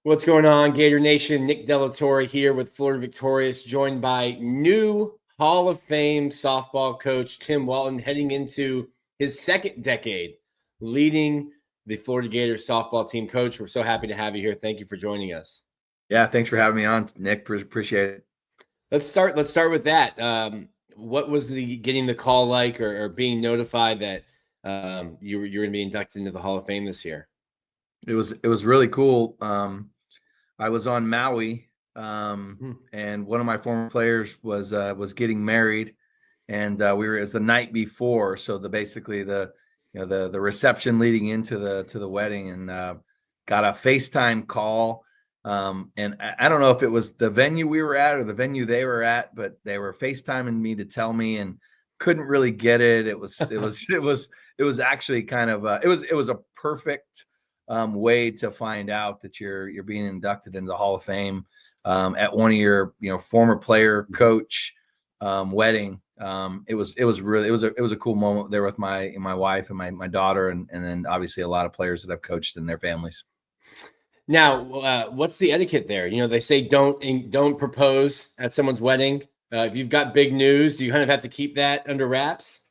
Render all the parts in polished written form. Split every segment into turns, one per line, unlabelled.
What's going on, Gator Nation? Nick Delatorre here with Florida Victorious, joined by new Hall of Fame softball coach Tim Walton, heading into his second decade leading the Florida Gators softball team. Coach, we're so happy to have you here. Thank you for joining us.
Yeah, thanks for having me on, Nick. Appreciate it.
Let's start with that. What was getting the call like, or being notified that you're going to be inducted into the Hall of Fame this year?
It was really cool. I was on Maui, and one of my former players was getting married, and we were as the night before. So basically the reception leading into the wedding, and got a FaceTime call. And I don't know if it was the venue we were at or the venue they were at, but they were FaceTiming me to tell me, and couldn't really get it. It was actually kind of it was a perfect way to find out that you're being inducted into the Hall of Fame at one of your former player coach wedding. It was a cool moment there with my wife and my daughter, and then obviously a lot of players that I've coached and their families.
Now, what's the etiquette there? They say don't propose at someone's wedding. If you've got big news, do you kind of have to keep that under wraps?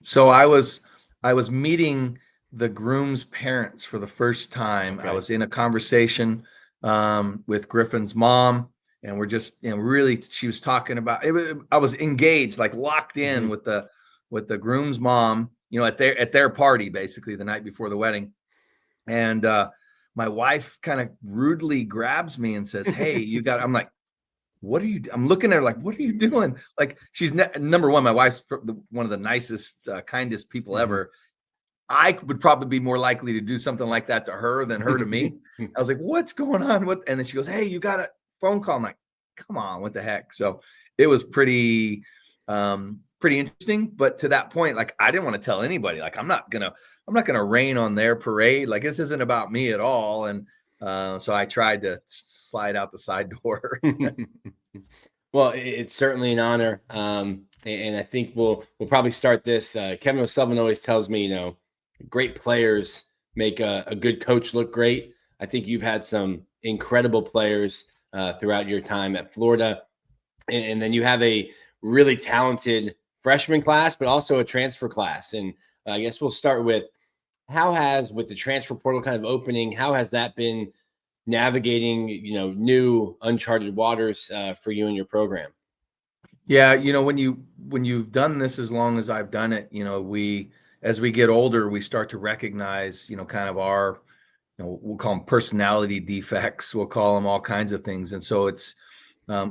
So I was meeting the groom's parents for the first time. Okay. I was in a conversation with Griffin's mom, and we're just really, she was talking about it. I was engaged, like locked in with the groom's mom, at their party basically the night before the wedding, and my wife kind of rudely grabs me and says, "Hey, I'm like, what are you? I'm looking at her like, what are you doing? Like, she's number one. My wife's one of the nicest, kindest people ever. I would probably be more likely to do something like that to her than her to me. I was like, what's going on? And then she goes, "Hey, you got a phone call." I'm like, come on, what the heck? So it was pretty interesting. But to that point, like, I didn't want to tell anybody. Like, I'm not gonna rain on their parade. Like, this isn't about me at all. And so I tried to slide out the side door.
Well, it's certainly an honor. And I think we'll probably start this. Kevin O'Sullivan always tells me, great players make a good coach look great. I think you've had some incredible players throughout your time at Florida. And then you have a really talented freshman class, but also a transfer class. And I guess we'll start with with the transfer portal kind of opening, how has that been navigating, new uncharted waters for you and your program?
Yeah. When you've done this as long as I've done it, as we get older, we start to recognize, kind of our, we'll call them personality defects. We'll call them all kinds of things. And so it's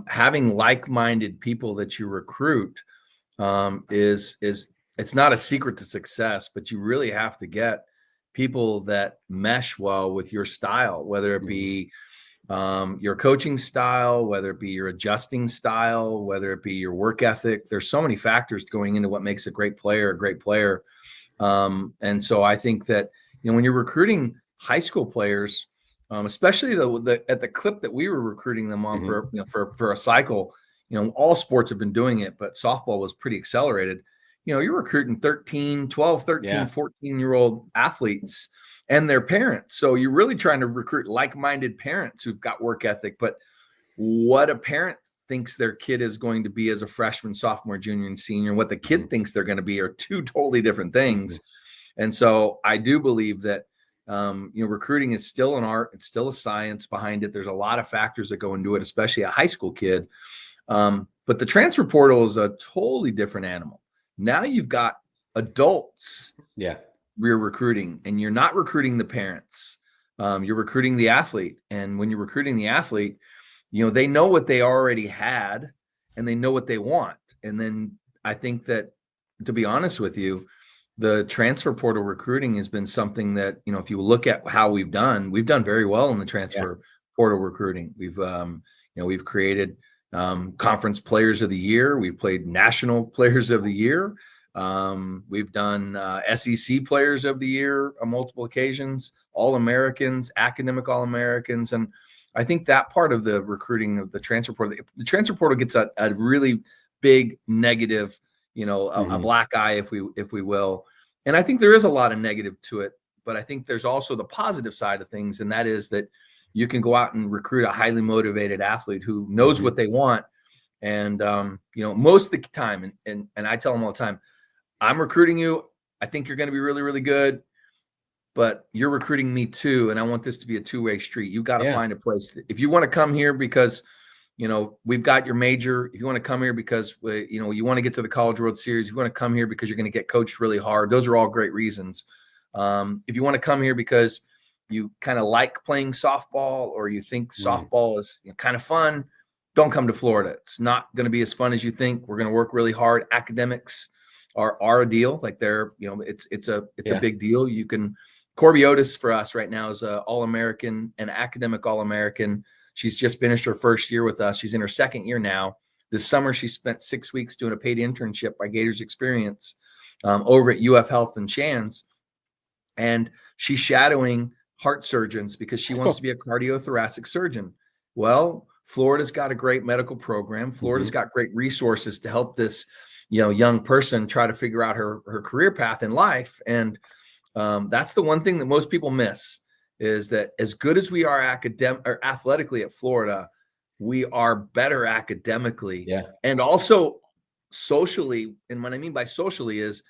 having like-minded people that you recruit it's not a secret to success, but you really have to get people that mesh well with your style, whether it be your coaching style, whether it be your adjusting style, whether it be your work ethic. There's so many factors going into what makes a great player. And so I think that, when you're recruiting high school players, especially at the clip that we were recruiting them on for a cycle, all sports have been doing it, but softball was pretty accelerated. You're recruiting 13, 14-year-old athletes and their parents. So you're really trying to recruit like-minded parents who've got work ethic. But what a parent thinks their kid is going to be as a freshman, sophomore, junior, and senior, and what the kid thinks they're going to be are two totally different things. And so I do believe that recruiting is still an art. It's still a science behind it. There's a lot of factors that go into it, especially a high school kid. But the transfer portal is a totally different animal. Now you've got adults.
Yeah.
You're recruiting, and you're not recruiting the parents. You're recruiting the athlete. And when you're recruiting the athlete, they know what they already had and they know what they want. And then I think that, to be honest with you, the transfer portal recruiting has been something that, if you look at how we've done very well in the transfer portal recruiting. We've created conference players of the year. We've played national players of the year. We've done SEC players of the year on multiple occasions, All-Americans, academic All-Americans. And I think that part of the recruiting of the transfer portal gets a really big negative, a black eye, if we will. And I think there is a lot of negative to it, but I think there's also the positive side of things, and that is that you can go out and recruit a highly motivated athlete who knows what they want. And most of the time, and I tell them all the time, I'm recruiting you. I think you're going to be really, really good, but you're recruiting me too. And I want this to be a two-way street. You got to find a place. If you want to come here because, we've got your major, if you want to come here because, you want to get to the College World Series, if you want to come here because you're going to get coached really hard, those are all great reasons. If you want to come here because you kind of like playing softball, or you think softball is kind of fun, don't come to Florida. It's not going to be as fun as you think. We're going to work really hard. Academics are a deal. Like it's a big deal. You can, Corby Otis for us right now is a All-American, an academic All-American. She's just finished her first year with us. She's in her second year now. This summer, she spent 6 weeks doing a paid internship by Gators Experience over at UF Health in Shands. And she's shadowing heart surgeons because she wants to be a cardiothoracic surgeon. Well, Florida's got a great medical program. Florida's got great resources to help this, young person try to figure out her career path in life. And that's the one thing that most people miss, is that as good as we are athletically at Florida, we are better academically and also socially. And what I mean by socially is,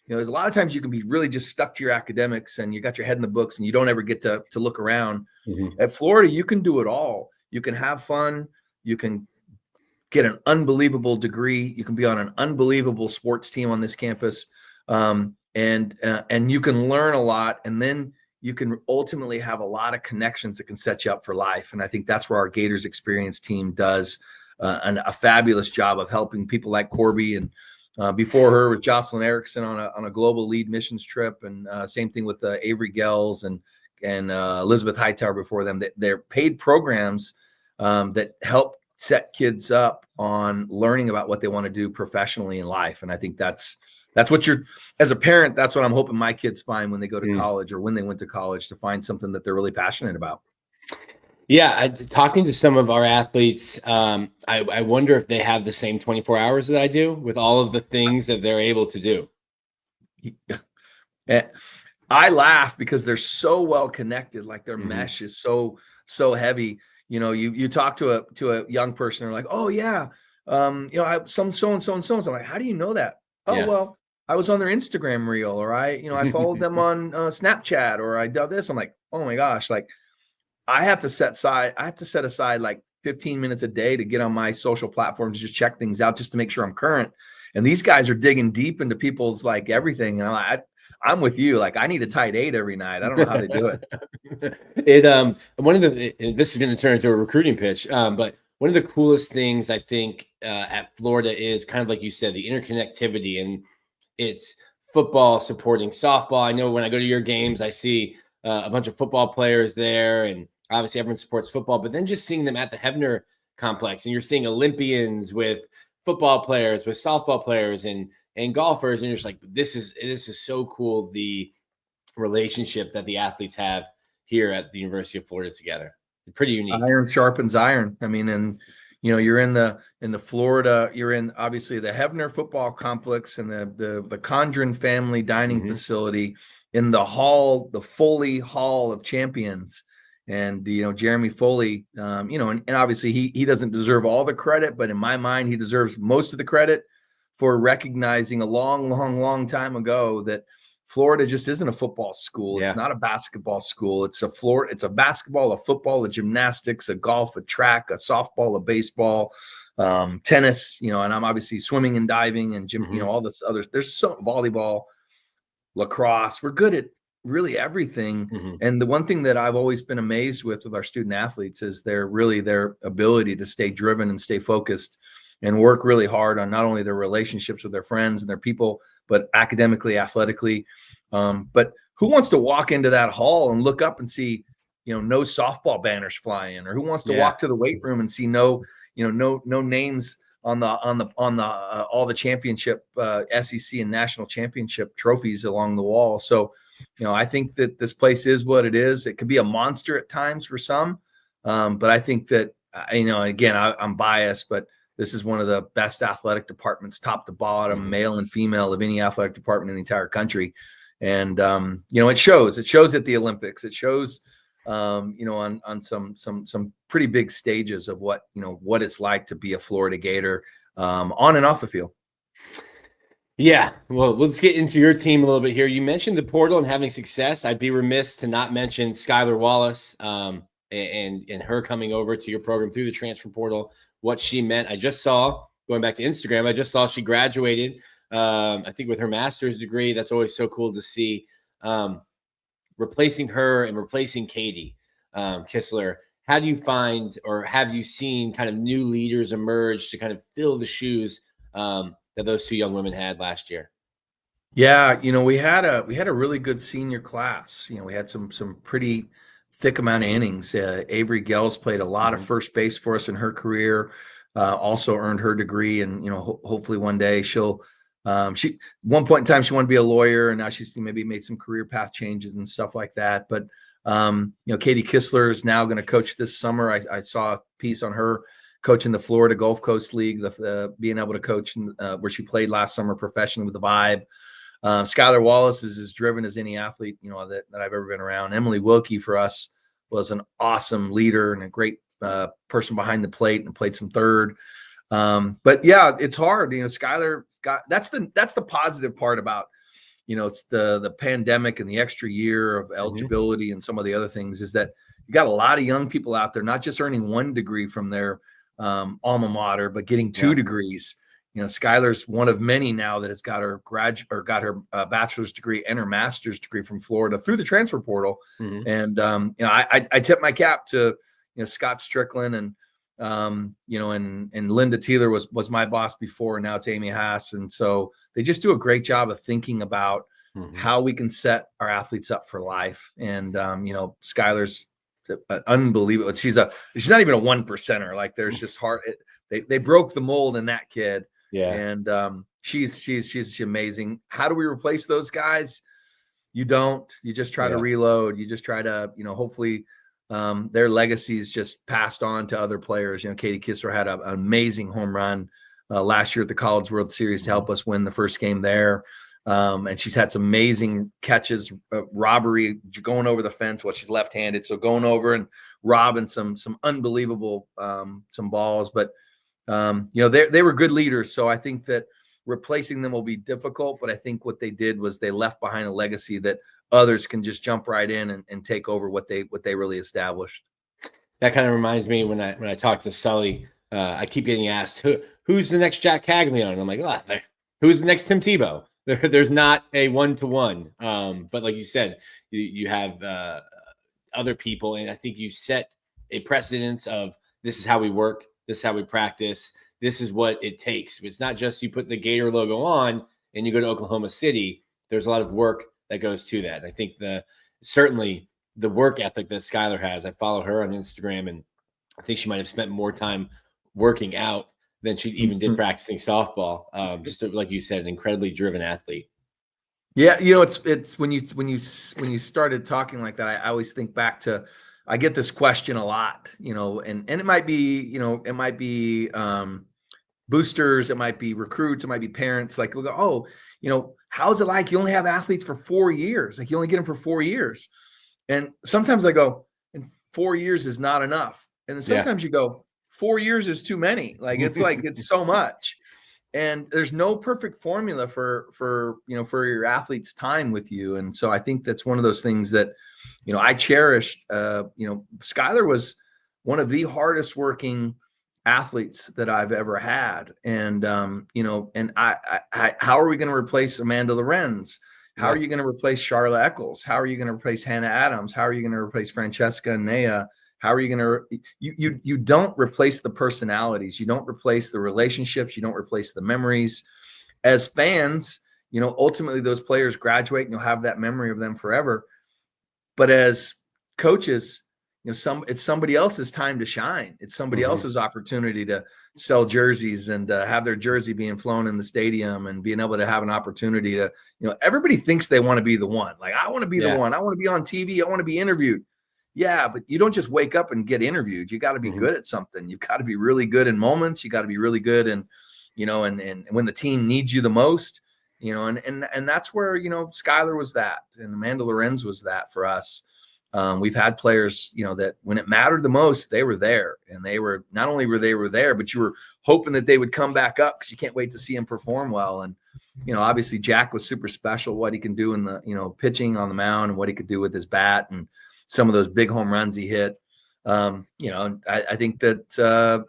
there's a lot of times you can be really just stuck to your academics and you got your head in the books and you don't ever get to look around. At Florida, you can do it all. You can have fun. You can get an unbelievable degree. You can be on an unbelievable sports team on this campus. And you can learn a lot. And then you can ultimately have a lot of connections that can set you up for life. And I think that's where our Gators Experience team does a fabulous job of helping people like Corby, and before her with Jocelyn Erickson on a global lead missions trip. And same thing with Avery Gels and Elizabeth Hightower before them. They're paid programs that help set kids up on learning about what they want to do professionally in life. And I think that's what as a parent, that's what I'm hoping my kids find when they go to college, or when they went to college, to find something that they're really passionate about.
Yeah. Talking to some of our athletes, I wonder if they have the same 24 hours that I do, with all of the things that they're able to do.
I laugh because they're so well connected. Like their mesh is so heavy. You talk to a young person, they're like, oh yeah. Some so-and-so and so-and-so. I'm like, how do you know that? Oh, well, I was on their Instagram reel, or I followed them on Snapchat, or I did this. I'm like, oh my gosh. Like I have to set aside like 15 minutes a day to get on my social platforms, just check things out, just to make sure I'm current. And these guys are digging deep into people's like everything. And I'm with you. Like I need a tight 8 every night. I don't know how they do it.
This is going to turn into a recruiting pitch. But one of the coolest things I think at Florida is kind of like you said, the interconnectivity, and it's football supporting softball. I know when I go to your games, I see a bunch of football players there, and obviously everyone supports football, but then just seeing them at the Hebner complex, and you're seeing Olympians with football players, with softball players, and golfers, and you're just like, this is so cool, the relationship that the athletes have here at the University of Florida together. It's pretty unique.
Iron sharpens iron. I mean, and you're in the Florida, you're in obviously the Hebner football complex and the Condren family dining facility, in the hall, the Foley Hall of Champions. And Jeremy Foley, and obviously he doesn't deserve all the credit, but in my mind, he deserves most of the credit for recognizing a long time ago that Florida just isn't a football school. It's not a basketball school. It's a basketball, a football, a gymnastics, a golf, a track, a softball, a baseball, tennis, and I'm obviously swimming and diving and gym, all this others. There's volleyball, lacrosse. We're good at really everything. And the one thing that I've always been amazed with our student athletes is their ability to stay driven and stay focused and work really hard on not only their relationships with their friends and their people, but academically, athletically. But who wants to walk into that hall and look up and see, no softball banners flying, or who wants to walk to the weight room and see no names on the all the championship, SEC and national championship trophies along the wall. So, I think that this place is what it is. It could be a monster at times for some, but I think that, again, I'm biased, but this is one of the best athletic departments, top to bottom, male and female, of any athletic department in the entire country. And it shows at the Olympics. It shows on some pretty big stages of what it's like to be a Florida Gator on and off the field.
Yeah, well, let's get into your team a little bit here. You mentioned the portal and having success. I'd be remiss to not mention Skylar Wallace and her coming over to your program through the transfer portal, what she meant. I just saw, going back to Instagram, I just saw she graduated, I think with her master's degree. That's always so cool to see. Replacing her and replacing Katie Kistler. How do you find, or have you seen kind of new leaders emerge to kind of fill the shoes that those two young women had last year?
Yeah, we had a really good senior class. We had some pretty thick amount of innings. Avery Gels played a lot of first base for us in her career. Also earned her degree, and hopefully one day she'll. She one point in time she wanted to be a lawyer, and now she's maybe made some career path changes and stuff like that. But Katie Kistler is now going to coach this summer. I saw a piece on her coaching the Florida Gulf Coast League, being able to coach where she played last summer professionally with the Vibe. Skylar Wallace is as driven as any athlete, that I've ever been around. Emily Wilkie for us was an awesome leader and a great person behind the plate, and played some third. But yeah, it's hard. Skylar got, that's the positive part about, it's the pandemic and the extra year of eligibility and some of the other things, is that you got a lot of young people out there, not just earning one degree from their alma mater, but getting two degrees. Skylar's one of many now that has got her bachelor's degree and her master's degree from Florida through the transfer portal. And I tip my cap to Scott Strickland and and Linda Teeler was my boss before, and now it's Amy Haas. And so they just do a great job of thinking about how we can set our athletes up for life. And Skylar's unbelievable. She's not even a 1%er. Like, there's just they broke the mold in that kid. Yeah. And she's amazing. How do we replace those guys? You don't. You just try to reload. You just try to, hopefully their legacy is just passed on to other players. Katie Kistler had an amazing home run last year at the College World Series to help us win the first game there. And she's had some amazing catches, robbery, going over the fence. Well, she's left-handed, so going over and robbing some unbelievable some balls. But they were good leaders, so I think that replacing them will be difficult. But I think what they did was they left behind a legacy that others can just jump right in and take over what they really established.
That kind of reminds me when I talk to Sully, I keep getting asked who's the next Jack Caglione, and I'm like, who's the next Tim Tebow? There's not a one-to-one, but like you said, you have other people, and I think you set a precedence of this is how we work, this is how we practice, this is what it takes. It's not just you put the Gator logo on and you go to Oklahoma City. There's a lot of work that goes to that. I think certainly the work ethic that Skylar has. I follow her on Instagram, and I think she might have spent more time working out than she even did practicing softball. Just like you said, an incredibly driven athlete.
Yeah, it's when you started talking like that, I always think back to, I get this question a lot, and it might be boosters, it might be recruits, it might be parents. Like, we'll go, how's it like? You only have athletes for 4 years. Like, you only get them for 4 years. And sometimes I go, and 4 years is not enough. And then sometimes you go, 4 years is too many. Like, it's so much. And there's no perfect formula for your athlete's time with you. And so I think that's one of those things that, I cherished. Skylar was one of the hardest working athletes that I've ever had. And, and how are we going to replace Amanda Lorenz? How are you going to replace Charla Eccles? How are you going to replace Hannah Adams? How are you going to replace Francesca and Nea? How are you going to, you don't replace the personalities. You don't replace the relationships. You don't replace the memories. As fans, ultimately those players graduate and you'll have that memory of them forever. But as coaches, it's somebody else's time to shine. It's somebody else's opportunity to sell jerseys and have their jersey being flown in the stadium and being able to have an opportunity to, everybody thinks they want to be the one. Like, I want to be the one. I want to be on TV. I want to be interviewed. Yeah, but you don't just wake up and get interviewed. You got to be good at something. You've got to be really good in moments. You got to be really good and, and when the team needs you the most, and that's where, Skylar was that, and Amanda Lorenz was that for us. We've had players, that when it mattered the most, they were there, and they were not only were they there, but you were hoping that they would come back up because you can't wait to see them perform well. And, obviously Jack was super special, what he can do in the, pitching on the mound and what he could do with his bat and some of those big home runs he hit. I think that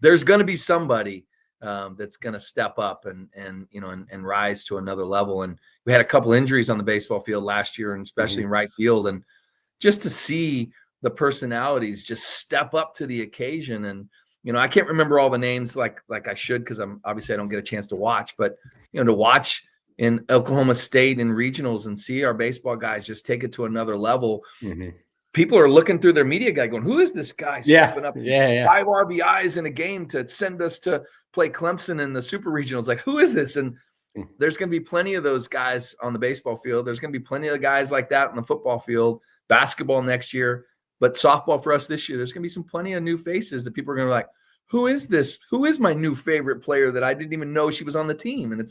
there's going to be somebody that's going to step up and rise to another level. And we had a couple injuries on the baseball field last year, and especially in right field. And just to see the personalities just step up to the occasion. And, I can't remember all the names like I should, because I don't get a chance to watch, but, to watch in Oklahoma State and regionals and see our baseball guys just take it to another level. Mm-hmm. People are looking through their media guide going, who is this guy stepping up 5 RBIs in a game to send us to play Clemson in the super regionals? Like, who is this? And there's going to be plenty of those guys on the baseball field. There's going to be plenty of guys like that on the football field, basketball next year, but softball for us this year, there's going to be plenty of new faces that people are going to be like, who is this? Who is my new favorite player that I didn't even know she was on the team? And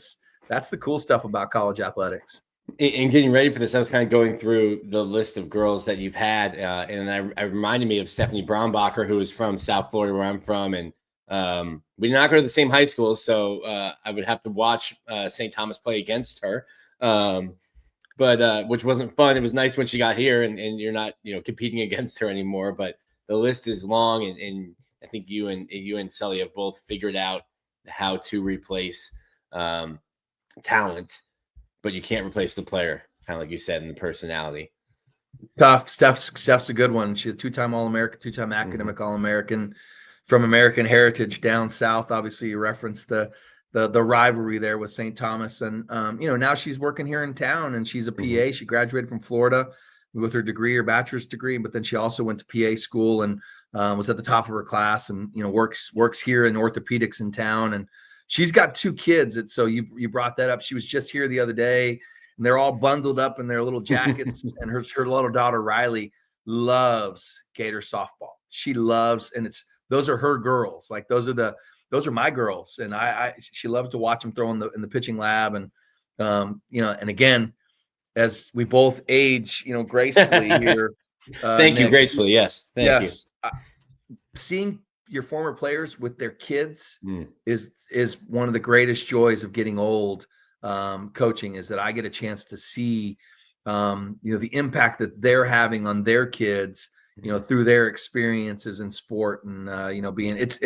that's the cool stuff about college athletics.
In getting ready for this, I was kind of going through the list of girls that you've had, and I reminded me of Stephanie Braunbacher, who is from South Florida, where I'm from, and we did not go to the same high school, so I would have to watch St. Thomas play against her, but which wasn't fun. It was nice when she got here, and you're not competing against her anymore. But the list is long, and I think you and Sully have both figured out how to replace talent. But you can't replace the player, kind of like you said, in the personality.
Tough. Steph's a good one. She's a 2-time All-American, 2-time academic All-American from American heritage down south. Obviously, you referenced the rivalry there with St. Thomas. And, now she's working here in town, and she's a PA. She graduated from Florida with her degree, her bachelor's degree, but then she also went to PA school and was at the top of her class and, works here in orthopedics in town. And she's got 2 kids. And so you brought that up. She was just here the other day, and they're all bundled up in their little jackets. And her little daughter, Riley, loves Gator softball. She loves, and those are her girls. Like those are my girls. And she loves to watch them throw in the pitching lab. And, and again, as we both age, gracefully here.
Thank you. Gracefully. Yes. Thank you.
Seeing your former players with their kids is one of the greatest joys of getting old. Coaching is that I get a chance to see, the impact that they're having on their kids, through their experiences in sport and, being, it's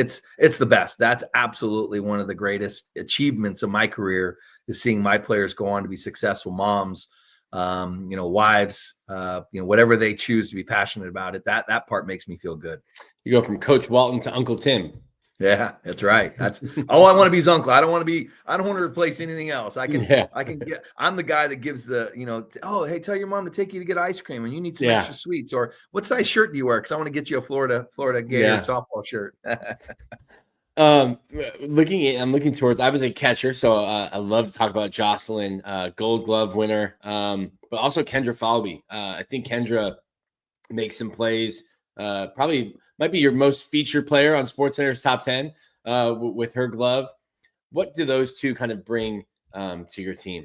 the best. That's absolutely one of the greatest achievements of my career, is seeing my players go on to be successful moms, wives, whatever they choose to be passionate about it. That part makes me feel good.
You go from Coach Walton to Uncle Tim.
Yeah, that's right. That's all I want to be is uncle. I don't want to replace anything else. I'm the guy that gives the, oh, hey, tell your mom to take you to get ice cream and you need some extra sweets, or what size shirt do you wear? Cause I want to get you a Florida Gator softball shirt.
I'm looking towards, I was a catcher. So I love to talk about Jocelyn, Gold Glove winner, but also Kendra Falby. I think Kendra makes some plays, probably might be your most featured player on SportsCenter's top 10 with her glove. What do those two kind of bring to your team?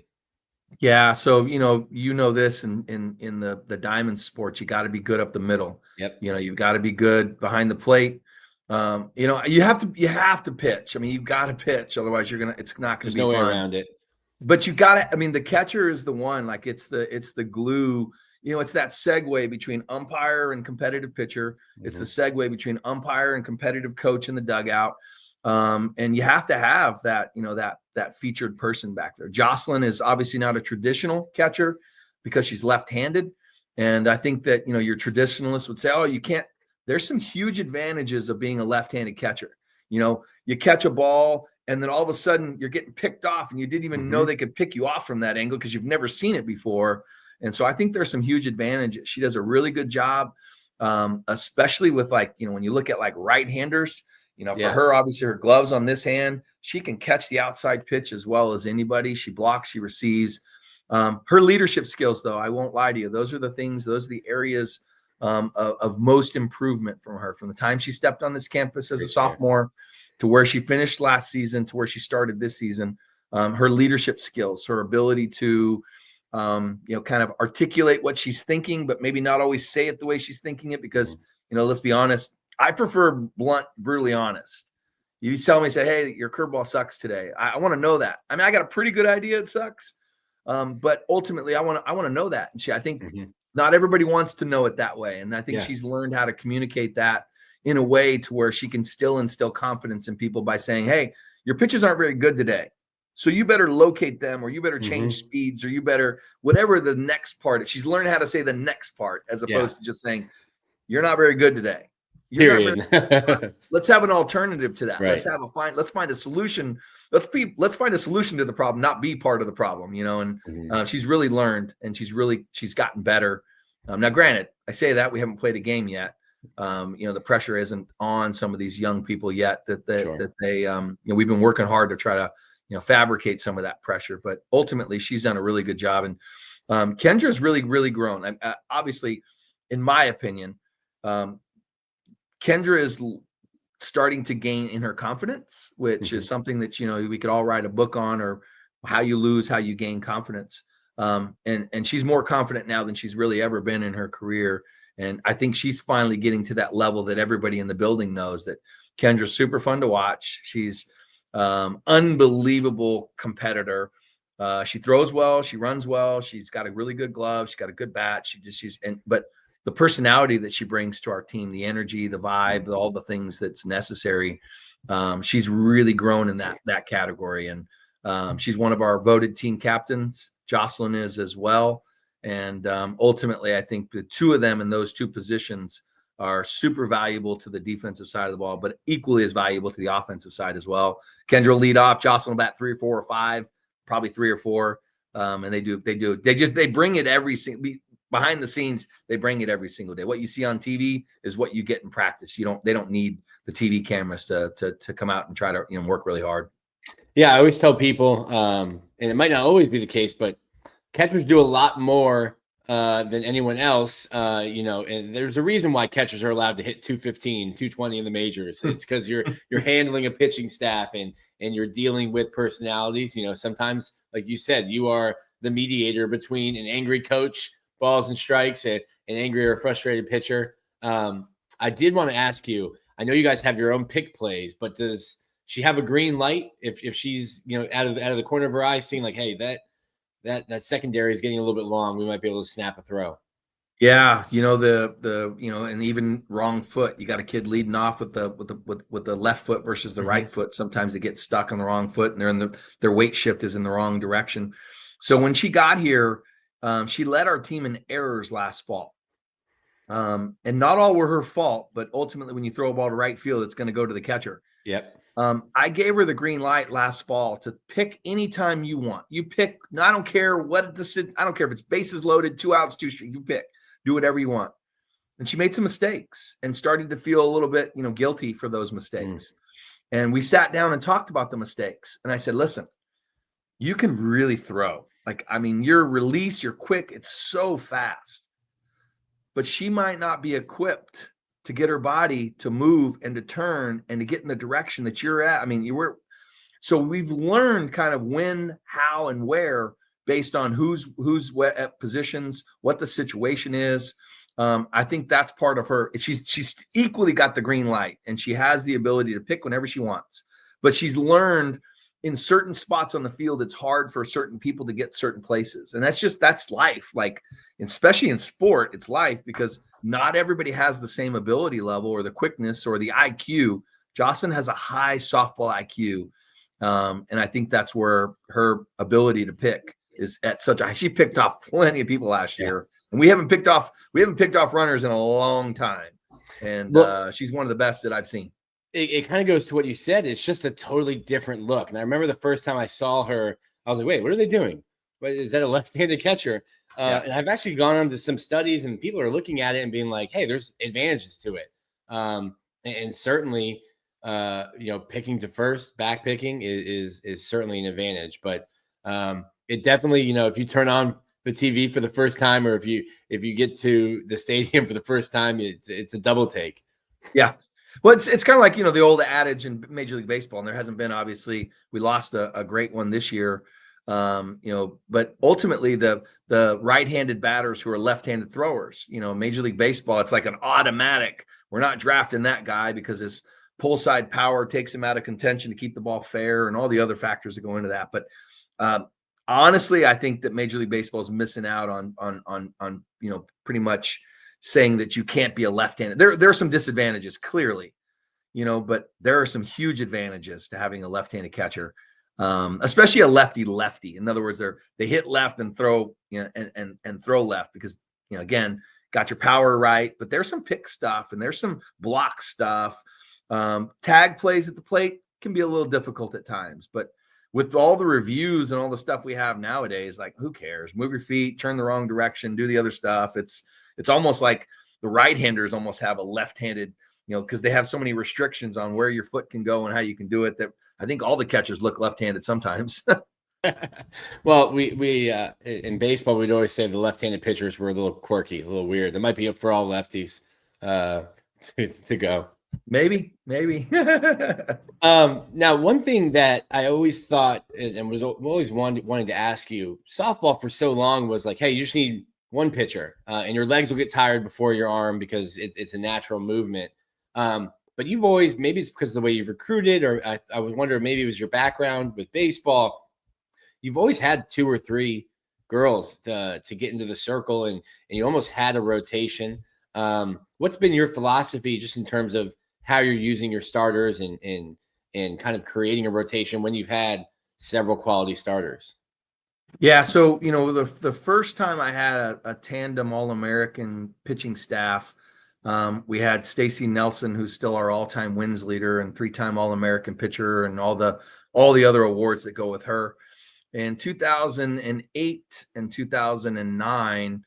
Yeah. So, this in the diamond sports, you got to be good up the middle.
Yep.
You've got to be good behind the plate. You have to pitch. I mean, you've got to pitch. Otherwise it's not going to be
no
fun.
way around it.
But you got to, the catcher is the one, like it's the glue. It's that segue between umpire and competitive pitcher. It's the segue between umpire and competitive coach in the dugout. And you have to have that, that featured person back there. Jocelyn is obviously not a traditional catcher because she's left-handed. And I think that, your traditionalists would say, oh, you can't, there's some huge advantages of being a left-handed catcher. You catch a ball and then all of a sudden you're getting picked off and you didn't even know they could pick you off from that angle because you've never seen it before. And so I think there's some huge advantages. She does a really good job, especially with when you look at right-handers, for her, obviously her gloves on this hand, she can catch the outside pitch as well as anybody. She blocks, she receives. Her leadership skills, though, I won't lie to you. Those are the areas of most improvement from her, from the time she stepped on this campus as a sophomore to where she finished last season to where she started this season. her leadership skills, her ability to, kind of articulate what she's thinking, but maybe not always say it the way she's thinking it, because, let's be honest, I prefer blunt, brutally honest. You tell me, say, hey, your curveball sucks today. I want to know that. I mean, I got a pretty good idea it sucks. But ultimately I want to know that. And I think not everybody wants to know it that way. And I think she's learned how to communicate that in a way to where she can still instill confidence in people by saying, hey, your pitches aren't very good today, so you better locate them, or you better change speeds, or you better whatever the next part is. She's learned how to say the next part as opposed to just saying, you're not very good today.
Period.
Let's have an alternative to that.
Right.
Let's find a solution. Let's find a solution to the problem, not be part of the problem, and she's really learned, and she's gotten better. Now, granted, I say that we haven't played a game yet. The pressure isn't on some of these young people yet that they we've been working hard to try to, fabricate some of that pressure, but ultimately she's done a really good job. And Kendra's really, really grown. Obviously, in my opinion, Kendra is starting to gain in her confidence, which is something that, we could all write a book on, or how you lose, how you gain confidence. And she's more confident now than she's really ever been in her career. And I think she's finally getting to that level that everybody in the building knows that Kendra's super fun to watch. She's unbelievable competitor. She throws well, she runs well, she's got a really good glove, she's got a good bat. But the personality that she brings to our team, the energy, the vibe, all the things that's necessary, she's really grown in that category. And she's one of our voted team captains. Jocelyn is as well. And ultimately, I think the two of them in those two positions are super valuable to the defensive side of the ball, but equally as valuable to the offensive side as well. Kendra will lead off, Jocelyn will bat 3 or 4 or 5, probably 3 or 4. And they bring it every single, behind the scenes, they bring it every single day. What you see on TV is what you get in practice. They don't need the TV cameras to come out and try to, work really hard.
Yeah. I always tell people, and it might not always be the case, but catchers do a lot more than anyone else, and there's a reason why catchers are allowed to hit 215, 220 in the majors. It's because you're handling a pitching staff and you're dealing with personalities. Sometimes, like you said, you are the mediator between an angry coach, balls and strikes, and an angry or frustrated pitcher. I did want to ask you, I know you guys have your own pick plays, but does she have a green light if she's, out of the corner of her eye seeing like, hey, that secondary is getting a little bit long, we might be able to snap a throw?
Yeah, and even wrong foot. You got a kid leading off with the left foot versus the right foot. Sometimes they get stuck on the wrong foot, and their weight shift is in the wrong direction. So when she got here, she led our team in errors last fall. And not all were her fault, but ultimately when you throw a ball to right field, it's going to go to the catcher.
Yep.
I gave her the green light last fall to pick anytime you want. You pick, I don't care I don't care if it's bases loaded, 2 outs, 2 strikes, you pick, do whatever you want. And she made some mistakes and started to feel a little bit, guilty for those mistakes. And we sat down and talked about the mistakes. And I said, listen, you can really throw. Your release, you're quick. It's so fast. But she might not be equipped to get her body to move and to turn and to get in the direction that you're at. So we've learned kind of when, how, and where based on who's at positions, what the situation is. I think that's part of her. She's equally got the green light, and she has the ability to pick whenever she wants. But she's learned in certain spots on the field, it's hard for certain people to get certain places. And that's life. Especially in sport, it's life, because not everybody has the same ability level or the quickness or the IQ. Jocelyn has a high softball IQ. And I think that's where her ability to pick is at she picked off plenty of people last year, and we haven't picked off runners in a long time. And she's one of the best that I've seen.
It kind of goes to what you said. It's just a totally different look. And I remember the first time I saw her, I was like, wait, what are they doing? Is that a left-handed catcher? And I've actually gone on to some studies, and people are looking at it and being like, hey, there's advantages to it. And certainly, picking to first, back picking is certainly an advantage. But it definitely, if you turn on the TV for the first time, or if you get to the stadium for the first time, it's a double take.
Yeah. Well, it's kind of like, the old adage in Major League Baseball, and there hasn't been, obviously, we lost a great one this year. But ultimately the right-handed batters who are left-handed throwers, Major League Baseball, it's like an automatic. We're not drafting that guy because his pull side power takes him out of contention to keep the ball fair and all the other factors that go into that. But honestly, I think that Major League Baseball is missing out on pretty much saying that you can't be a left-handed. There are some disadvantages, clearly, but there are some huge advantages to having a left-handed catcher, especially a lefty. In other words, they hit left and throw, and throw left because, again, got your power right. But there's some pick stuff and there's some block stuff. Tag plays at the plate can be a little difficult at times, but with all the reviews and all the stuff we have nowadays, like, who cares? Move your feet, turn the wrong direction, do the other stuff. It's almost like the right-handers almost have a left-handed, because they have so many restrictions on where your foot can go and how you can do it, that I think all the catchers look left-handed sometimes.
Well, we in baseball, we'd always say the left-handed pitchers were a little quirky, a little weird. That might be up for all lefties to go.
Maybe.
Now, one thing that I always thought and was always wanting to ask you, softball for so long was like, hey, you just need one pitcher, and your legs will get tired before your arm because it's a natural movement. But you've always, maybe it's because of the way you've recruited, or I was wondering, maybe it was your background with baseball. You've always had 2 or 3 girls to get into the circle, and you almost had a rotation. What's been your philosophy just in terms of how you're using your starters and kind of creating a rotation when you've had several quality starters?
Yeah. So, the first time I had a tandem All-American pitching staff, we had Stacey Nelson, who's still our all-time wins leader and 3-time All-American pitcher and all the other awards that go with her. In 2008 and 2009,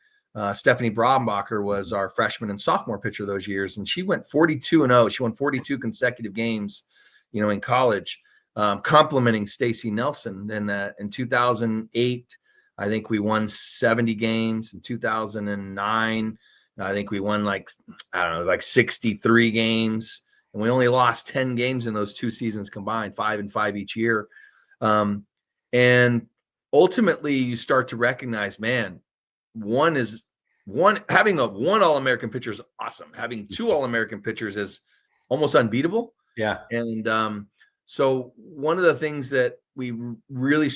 Stephanie Brombacher was our freshman and sophomore pitcher those years, and she went 42-0. She won 42 consecutive games, in college, complimenting Stacey Nelson. Then in 2008, I think we won 70 games. In 2009, I think we won like 63 games, and we only lost 10 games in those 2 seasons combined, 5 and 5 each year. And ultimately, you start to recognize, man, having one All-American pitcher is awesome. Having 2 All-American pitchers is almost unbeatable.
Yeah.
And so one of the things that we really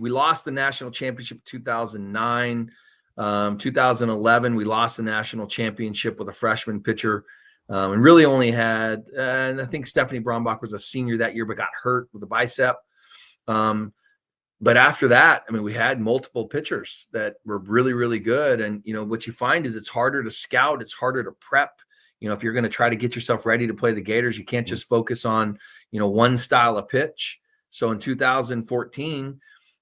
we lost the national championship in 2009. 2011, we lost the national championship with a freshman pitcher, and really only had, and I think Stephanie Brombach was a senior that year, but got hurt with a bicep. But after that, I mean, we had multiple pitchers that were really, really good. And, what you find is it's harder to scout. It's harder to prep. If you're going to try to get yourself ready to play the Gators, you can't just focus on, one style of pitch. So in 2014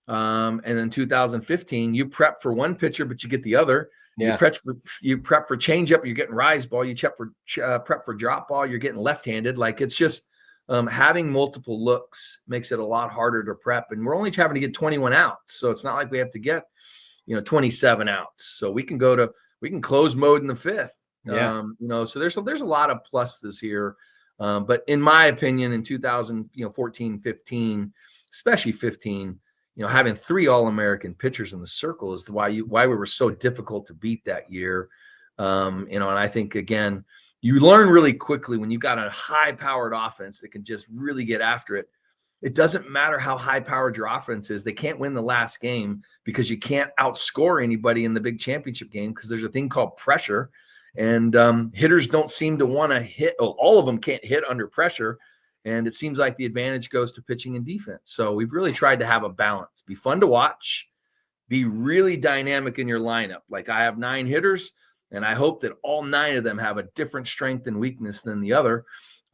and then 2015, you prep for one pitcher, but you get the other. Yeah. You prep for changeup, you're getting rise ball. You prep for drop ball, you're getting left-handed. Like, it's just, having multiple looks makes it a lot harder to prep, and we're only having to get 21 outs. So it's not like we have to get, 27 outs. So we can close mode in the 5th.
Yeah.
So there's a lot of pluses here. But in my opinion, in 2014, 15, especially 15, having 3 All-American pitchers in the circle is why we were so difficult to beat that year. And I think, again, you learn really quickly when you've got a high-powered offense that can just really get after it. It doesn't matter how high-powered your offense is. They can't win the last game because you can't outscore anybody in the big championship game because there's a thing called pressure. And hitters don't seem to want to hit. All of them can't hit under pressure. And it seems like the advantage goes to pitching and defense. So we've really tried to have a balance. Be fun to watch. Be really dynamic in your lineup. Like, I have 9 hitters, and I hope that all 9 of them have a different strength and weakness than the other,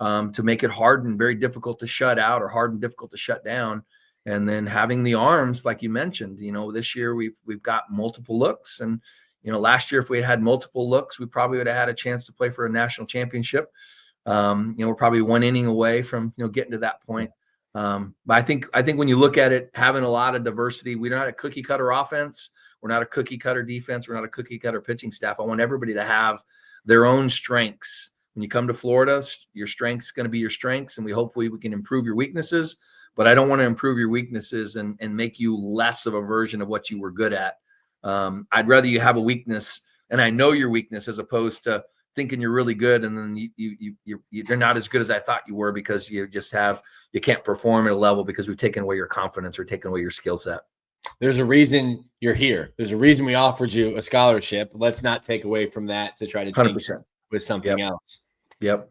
to make it hard and very difficult to shut out, or hard and difficult to shut down. And then having the arms, like you mentioned, this year we've got multiple looks. And, last year, if we had multiple looks, we probably would have had a chance to play for a national championship. We're probably 1 inning away from, getting to that point. But I think when you look at it, having a lot of diversity, we're not a cookie cutter offense. We're not a cookie cutter defense. We're not a cookie cutter pitching staff. I want everybody to have their own strengths When you come to Florida, your strength's going to be your strengths, and hopefully we can improve your weaknesses. But I don't want to improve your weaknesses and make you less of a version of what you were good at. I'd rather you have a weakness, and I know your weakness, as opposed to thinking you're really good and then you're not as good as I thought you were, because you can't perform at a level because we've taken away your confidence or taken away your skill set.
There's a reason you're here. There's a reason we offered you a scholarship. Let's not take away from that to try to change
100%.
with something else.
Yep.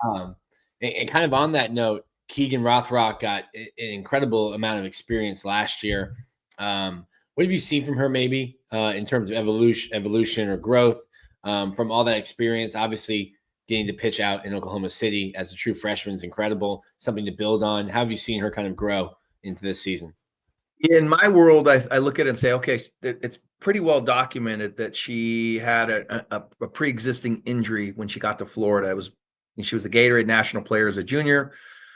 And kind of on that note, Keegan Rothrock got an incredible amount of experience last year. What have you seen from her, maybe in terms of evolution or growth from all that experience? Obviously, getting to pitch out in Oklahoma City as a true freshman is incredible, something to build on. How have you seen her kind of grow into this season?
In my world, I look at it and say, okay, it's pretty well documented that she had a pre-existing injury when she got to Florida. She was the Gatorade national player as a junior.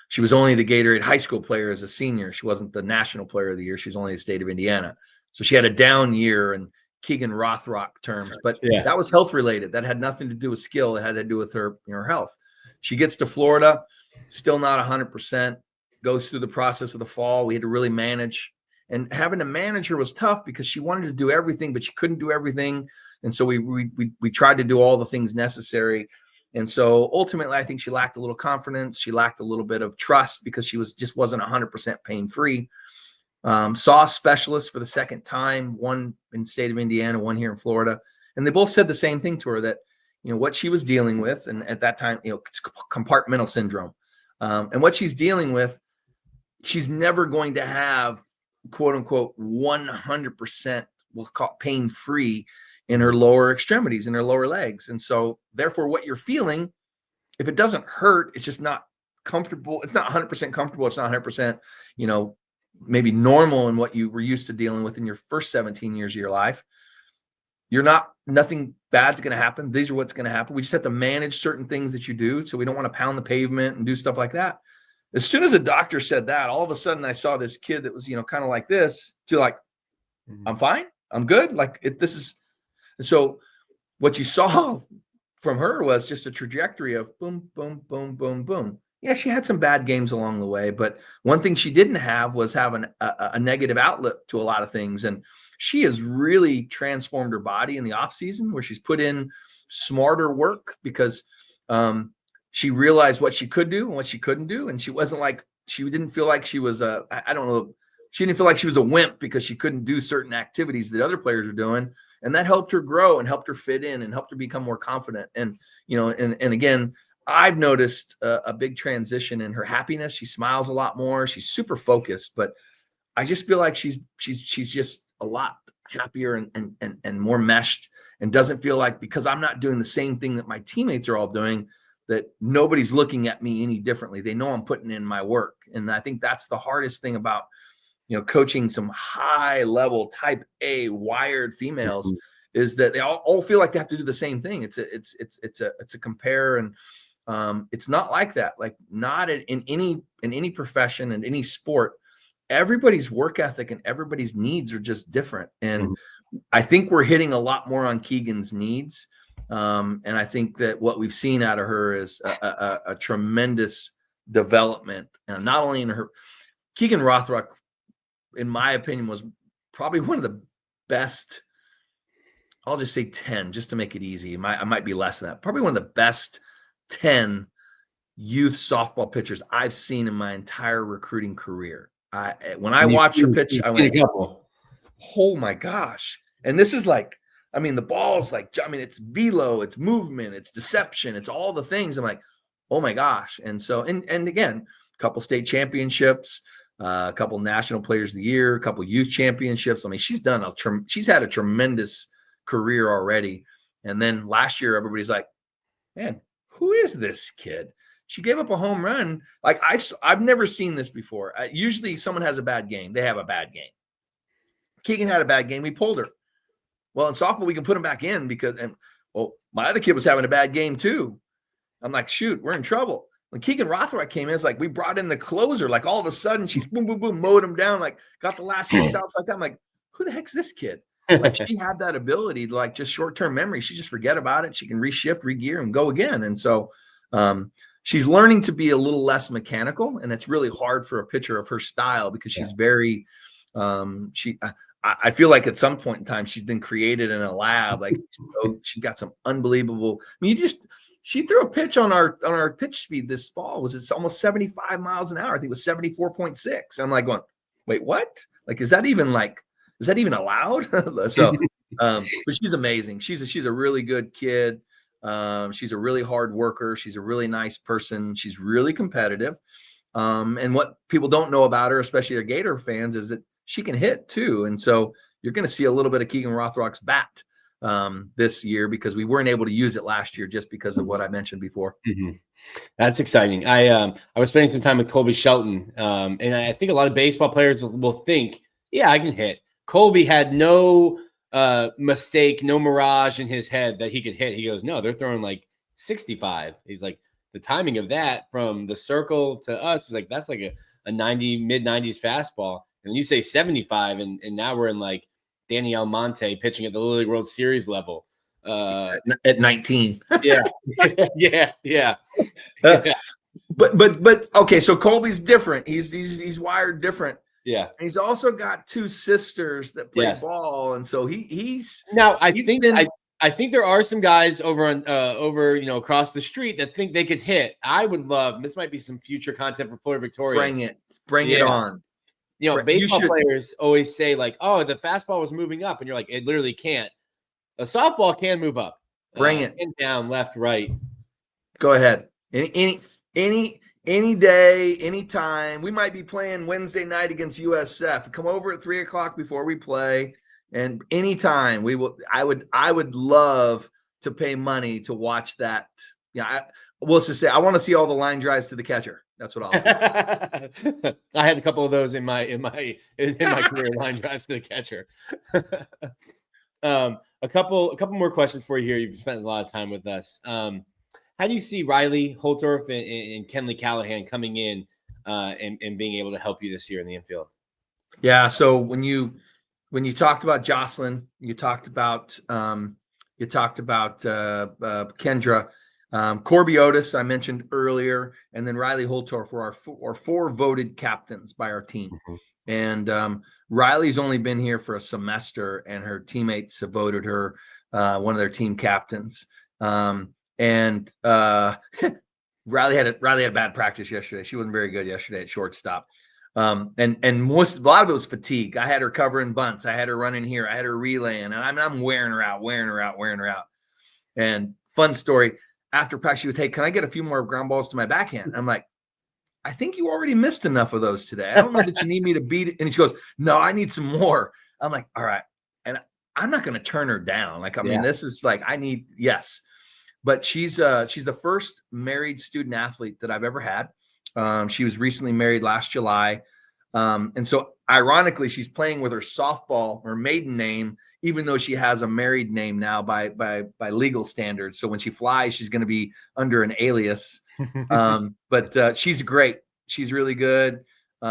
She was only the Gatorade high school player as a senior. She wasn't the national player of the year. She was only the state of Indiana. So she had a down year in Keegan Rothrock terms, but that was health related. That had nothing to do with skill. It had to do with her health. She gets to Florida, still not 100%, goes through the process of the fall. We had to really manage. And having to manage her was tough because she wanted to do everything, but she couldn't do everything. And so we tried to do all the things necessary. And so ultimately, I think she lacked a little confidence. She lacked a little bit of trust because she just wasn't 100% pain-free. Saw a specialist for the second time, one in the state of Indiana, one here in Florida. And they both said the same thing to her, that, what she was dealing with. And at that time, it's compartmental syndrome. And what she's dealing with, she's never going to have, quote unquote, 100%, we'll call it pain-free in her lower extremities, in her lower legs. And so therefore what you're feeling, if it doesn't hurt, it's just not comfortable. It's not 100% comfortable. It's not 100%, maybe normal in what you were used to dealing with in your first 17 years of your life. Nothing bad's going to happen. These are what's going to happen. We just have to manage certain things that you do. So we don't want to pound the pavement and do stuff like that. As soon as the doctor said that, all of a sudden I saw this kid that was, kind of like this, to like, I'm fine. I'm good. And so what you saw from her was just a trajectory of boom, boom, boom, boom, boom. Yeah, she had some bad games along the way, but one thing she didn't have was having a negative outlet to a lot of things. And she has really transformed her body in the off season, where she's put in smarter work because she realized what she could do and what she couldn't do. And she didn't feel like she was she didn't feel like she was a wimp because she couldn't do certain activities that other players were doing. And that helped her grow and helped her fit in and helped her become more confident. And, and again, I've noticed a big transition in her happiness. She smiles a lot more. She's super focused, but I just feel like she's just a lot happier and more meshed, and doesn't feel like, because I'm not doing the same thing that my teammates are all doing, that nobody's looking at me any differently. They know I'm putting in my work. And I think that's the hardest thing about, coaching some high level type A wired females, is that they all feel like they have to do the same thing. It's a compare. And it's not like that. Like, not in any profession and any sport, everybody's work ethic and everybody's needs are just different. And I think we're hitting a lot more on Keegan's needs. And I think that what we've seen out of her is a tremendous development. And not only in her, Keegan Rothrock, in my opinion, was probably one of the best. I'll just say 10, just to make it easy. I might be less than that. Probably one of the best 10 youth softball pitchers I've seen in my entire recruiting career. When I watched her pitch, I went, oh my gosh. And this is like, the ball's like, it's velo, it's movement, it's deception, it's all the things. I'm like, oh my gosh. And so, and again, a couple state championships, a couple national players of the year, a couple youth championships. She's had a tremendous career already. And then last year, everybody's like, man, who is this kid? She gave up a home run. Like, I've never seen this before. Usually someone has a bad game. They have a bad game. Keegan had a bad game. We pulled her. Well, in softball, we can put him back in my other kid was having a bad game too. I'm like, shoot, we're in trouble. When Keegan Rothrock came in, it's like we brought in the closer. Like, all of a sudden, she's boom, boom, boom, mowed him down. Like, got the last 6 outs like that. I'm like, who the heck's this kid? Like, she had that ability to, like, just short-term memory. She just forget about it. She can reshift, regear, and go again. And so She's learning to be a little less mechanical, and it's really hard for a pitcher of her style because she's very I feel like at some point in time she's been created in a lab. Like, so she's got some unbelievable. I mean, she threw a pitch on our pitch speed this fall. It's almost 75 miles an hour. I think it was 74.6. I'm like going, wait, what? Like, is that even allowed? So, but she's amazing. She's a really good kid. She's a really hard worker. She's a really nice person. She's really competitive. And what people don't know about her, especially our Gator fans, is that she can hit too. And so you're going to see a little bit of Keegan Rothrock's bat this year, because we weren't able to use it last year just because of what I mentioned before.
Mm-hmm. That's exciting. I was spending some time with Colby Shelton, and I think a lot of baseball players will think, yeah, I can hit. Colby had no mistake, no mirage in his head that he could hit. He goes, no, they're throwing like 65. He's like, the timing of that from the circle to us is like, that's like a 90, mid-90s fastball. And you say 75, and now we're in like Danny Almonte pitching at the Little League World Series level.
At 19.
Yeah. Yeah.
But okay, so Colby's different. He's wired different.
Yeah.
And he's also got two sisters that play ball, and so he's
now. I think there are some guys over across the street that think they could hit. I would love. This might be some future content for Florida Victoria.
Bring it on.
Baseball players always say like, "Oh, the fastball was moving up," and you're like, "It literally can't." A softball can move up.
Bring it
in, down, left, right.
Go ahead. Any day, any time. We might be playing Wednesday night against USF. Come over at 3:00 before we play, and anytime we will. I would love to pay money to watch that. Yeah, let's just say I want to see all the line drives to the catcher. That's what I'll say.
I had a couple of those in my career, line drives to the catcher. A couple more questions for you here. You've spent a lot of time with us. How do you see Riley Holtorf and Kenley Callahan coming in and being able to help you this year in the infield?
Yeah. So when you talked about Jocelyn, you talked about Kendra, Corby Otis, I mentioned earlier, and then Riley Holtorf were our four voted captains by our team. Mm-hmm. And Riley's only been here for a semester, and her teammates have voted her one of their team captains. And Riley had a bad practice yesterday. She wasn't very good yesterday at shortstop. And a lot of it was fatigue. I had her covering bunts. I had her running here. I had her relaying, and I'm wearing her out. And fun story, after practice, she was, "Hey, can I get a few more ground balls to my backhand?" I'm like, "I think you already missed enough of those today. I don't know that you need me to beat it." And she goes, "No, I need some more." I'm like, "All right." And I'm not going to turn her down. Like, I mean, this is like, yes. But she's the first married student athlete that I've ever had. She was recently married last July. And so ironically, she's playing with her softball, her maiden name, even though she has a married name now by legal standards. So when she flies, she's going to be under an alias. But she's great. She's really good.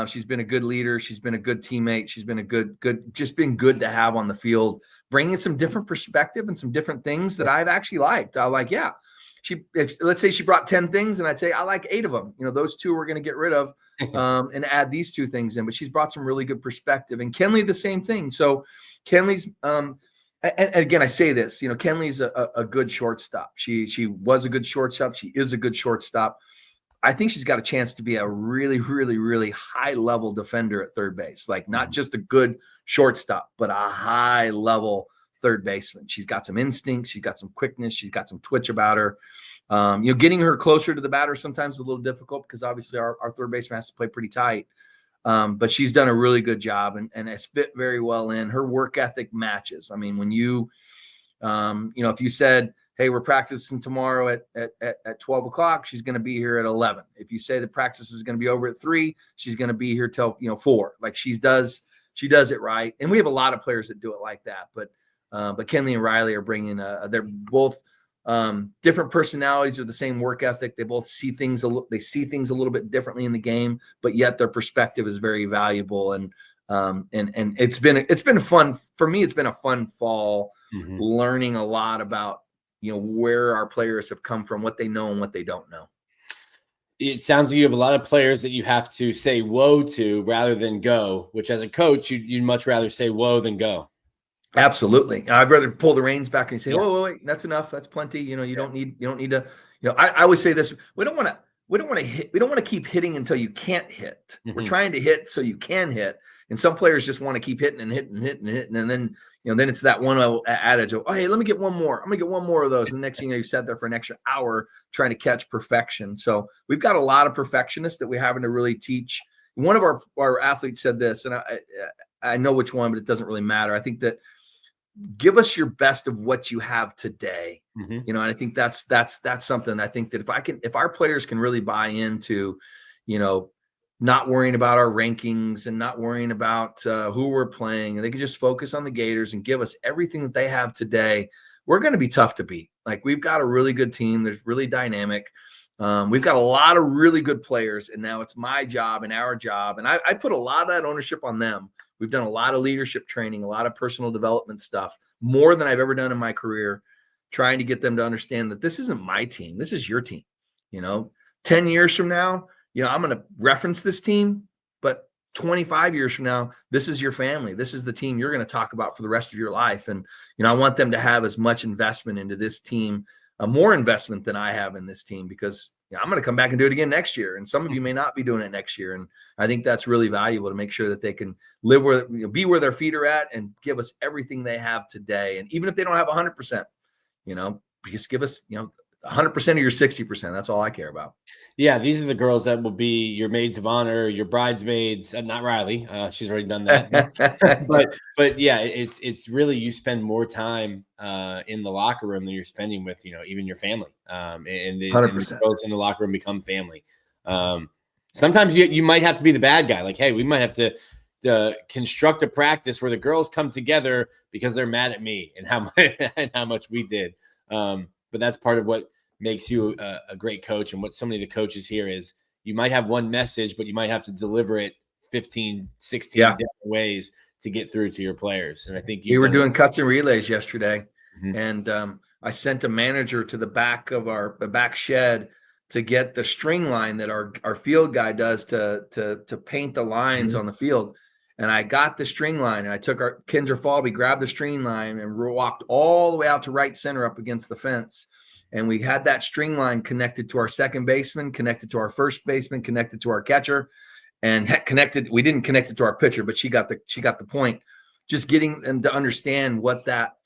She's been a good leader. She's been a good teammate. She's been just been good to have on the field, bringing some different perspective and some different things that I've actually liked. I like, yeah. Let's say she brought 10 things, and I'd say I like 8 of them. Those 2 we're going to get rid of and add these 2 things in. But she's brought some really good perspective. And Kenley, the same thing. So Kenley's and again, I say this, Kenley's a good shortstop. She was a good shortstop. She is a good shortstop. I think she's got a chance to be a really, really, really high level defender at third base. Like, not just a good shortstop, but a high level third baseman. She's got some instincts. She's got some quickness. She's got some twitch about her. Getting her closer to the batter sometimes is a little difficult because obviously our third baseman has to play pretty tight. But she's done a really good job and has fit very well in. Her work ethic matches. I mean, when if you said, "Hey, we're practicing tomorrow at 12 o'clock," she's going to be here at 11. If you say the practice is going to be over at 3, she's going to be here till 4. Like, she does it right. And we have a lot of players that do it like that. But Kenley and Riley are bringing they're both different personalities with the same work ethic. They both see things a little bit differently in the game, but yet their perspective is very valuable. And it's been fun for me. It's been a fun fall, learning a lot about where our players have come from, what they know and what they don't know.
It sounds like you have a lot of players that you have to say whoa to rather than go, which as a coach, you'd much rather say whoa than go.
Absolutely. I'd rather pull the reins back and say,
Yeah.
"Oh, wait, that's enough. That's plenty." You don't need to, I always say this, we don't want to keep hitting until you can't hit. We're trying to hit so you can hit. And some players just want to keep hitting and hitting and hitting and hitting. And then, then it's that one adage of, "Oh, hey, let me get one more. I'm going to get one more of those." And the next thing you sat there for an extra hour trying to catch perfection. So we've got a lot of perfectionists that we're having to really teach. One of our athletes said this, and I know which one, but it doesn't really matter. I think that give us your best of what you have today. And I think that's something. I think that if our players can really buy into, not worrying about our rankings and not worrying about who we're playing, and they can just focus on the Gators and give us everything that they have today, we're going to be tough to beat. Like, we've got a really good team. There's really dynamic. We've got a lot of really good players, and now it's my job and our job. And I put a lot of that ownership on them. We've done a lot of leadership training, a lot of personal development stuff, more than I've ever done in my career, trying to get them to understand that this isn't my team. This is your team. 10 years from now, I'm going to reference this team, but 25 years from now, this is your family. This is the team you're going to talk about for the rest of your life. And, I want them to have as much investment into this team, more investment than I have in this team, because I'm going to come back and do it again next year. And some of you may not be doing it next year. And I think that's really valuable to make sure that they can live be where their feet are at and give us everything they have today. And even if they don't have 100%, just give us, 100% of your 60%. That's all I care about.
Yeah, these are the girls that will be your maids of honor, your bridesmaids. Not Riley; she's already done that. but yeah, it's really, you spend more time in the locker room than you're spending with even your family. And the girls in the locker room become family. Sometimes you might have to be the bad guy. Like, hey, we might have to construct a practice where the girls come together because they're mad at me and how much we did. But that's part of what makes you a great coach. And what so many of the coaches here is, you might have one message, but you might have to deliver it 15, 16 different ways to get through to your players. And I think
we were doing cuts and relays yesterday. And I sent a manager to the back of our back shed to get the string line that our field guy does to paint the lines on the field. And I got the string line, and I took our Kendra Falby, grabbed the string line, and walked all the way out to right center up against the fence. And we had that string line connected to our second baseman, connected to our first baseman, connected to our catcher, and connected. We didn't connect it to our pitcher, but she got the point. Just getting them to understand what that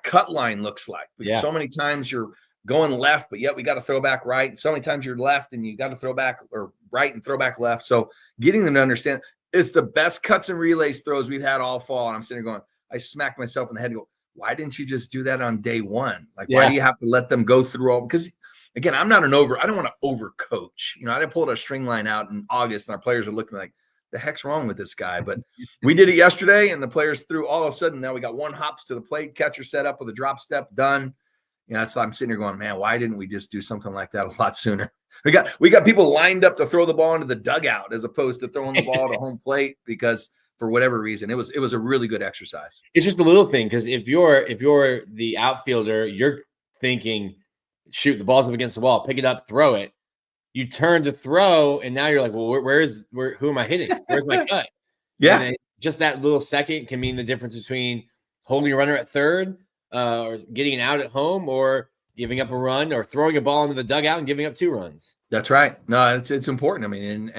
cut line looks like. Because so many times you're going left, but yet we got to throw back right. And so many times you're left and you got to throw back or right and throw back left. So getting them to understand, it's the best cuts and relays throws we've had all fall. And I'm sitting there going, I smacked myself in the head and go, why didn't you just do that on day one? Like, why do you have to let them go through all? Because again, I don't want to over coach. I didn't pull a string line out in August and our players are looking like, the heck's wrong with this guy? But we did it yesterday, and the players threw. All of a sudden, now we got one hops to the plate, catcher set up with a drop step, done. I'm sitting here going, man, why didn't we just do something like that a lot sooner? We got people lined up to throw the ball into the dugout as opposed to throwing the ball to home plate, because for whatever reason, it was a really good exercise.
It's just a little thing, because if you're the outfielder, you're thinking, shoot, the ball's up against the wall, pick it up, throw it. You turn to throw, and now you're like, well, who am I hitting? Where's my cut?
Yeah.
And just that little second can mean the difference between holding a runner at third, or getting an out at home, or giving up a run, or throwing a ball into the dugout and giving up 2 runs.
That's right. No, it's important. I mean,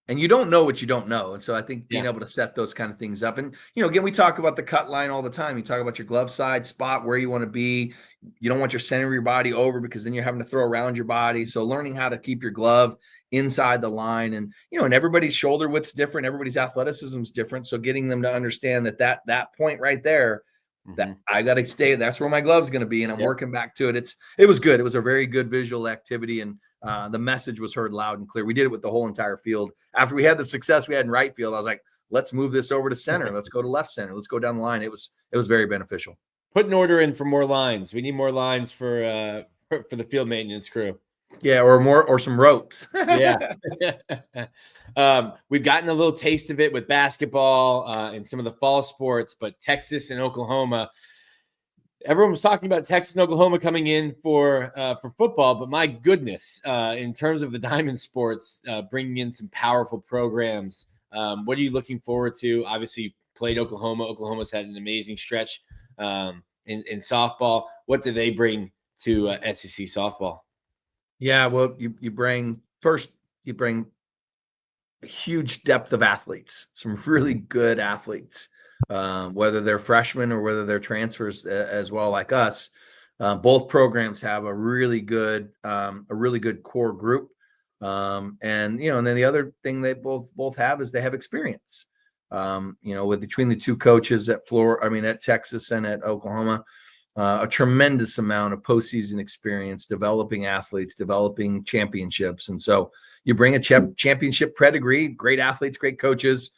and you don't know what you don't know. And so I think being able to set those kind of things up. And, again, we talk about the cut line all the time. You talk about your glove side spot, where you want to be. You don't want your center of your body over, because then you're having to throw around your body. So learning how to keep your glove inside the line, and, and everybody's shoulder width's different. Everybody's athleticism is different. So getting them to understand that point right there, that I got to stay, that's where my glove's going to be. And I'm working back to it. It was good. It was a very good visual activity. And the message was heard loud and clear. We did it with the whole entire field. After we had the success we had in right field, I was like, let's move this over to center. Let's go to left center. Let's go down the line. It was very beneficial.
Put an order in for more lines. We need more lines for the field maintenance crew.
Yeah, or some ropes.
Yeah. We've gotten a little taste of it with basketball and some of the fall sports, but Texas and Oklahoma, everyone was talking about Texas and Oklahoma coming in for football, but my goodness, in terms of the diamond sports, bringing in some powerful programs. What are you looking forward to? Obviously, you played Oklahoma. Oklahoma's had an amazing stretch in softball. What do they bring to SEC softball?
Yeah, well, you bring a huge depth of athletes, some really good athletes, whether they're freshmen or whether they're transfers as well, like us. Both programs have a really good core group, and and then the other thing they both have is they have experience. With between the two coaches at at Texas and at Oklahoma, a tremendous amount of postseason experience, developing athletes, developing championships. And so you bring a championship pedigree, great athletes, great coaches.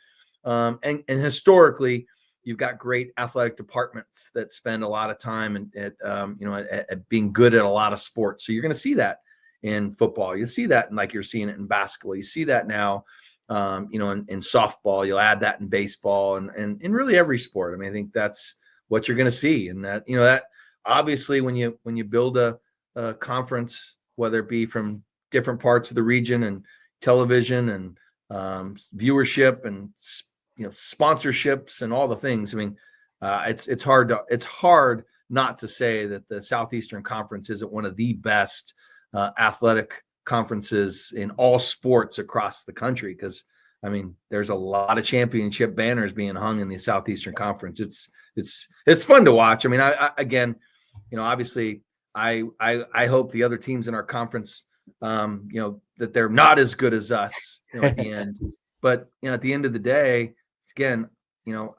And historically, you've got great athletic departments that spend a lot of time at being good at a lot of sports. So you're going to see that in football. You see that like you're seeing it in basketball. You see that now, in softball. You'll add that in baseball and in really every sport. I mean, I think that's what you're going to see. And that obviously when you build a conference, whether it be from different parts of the region and television and viewership and sponsorships and all the things. I mean, it's hard not to say that the Southeastern Conference isn't one of the best athletic conferences in all sports across the country. Because I mean, there's a lot of championship banners being hung in the Southeastern Conference. It's fun to watch. I mean, I again, obviously, I hope the other teams in our conference, that they're not as good as us, at the end. But at the end of the day, again,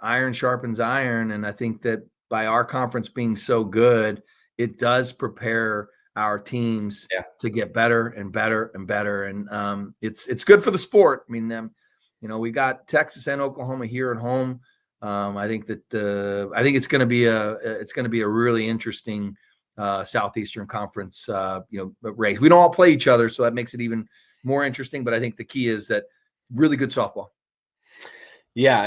iron sharpens iron, and I think that by our conference being so good, it does prepare our teams to get better and better and better, and it's good for the sport. I mean, we got Texas and Oklahoma here at home. I think it's going to be a really interesting Southeastern Conference race. We don't all play each other, so that makes it even more interesting. But I think the key is that really good softball.
Yeah,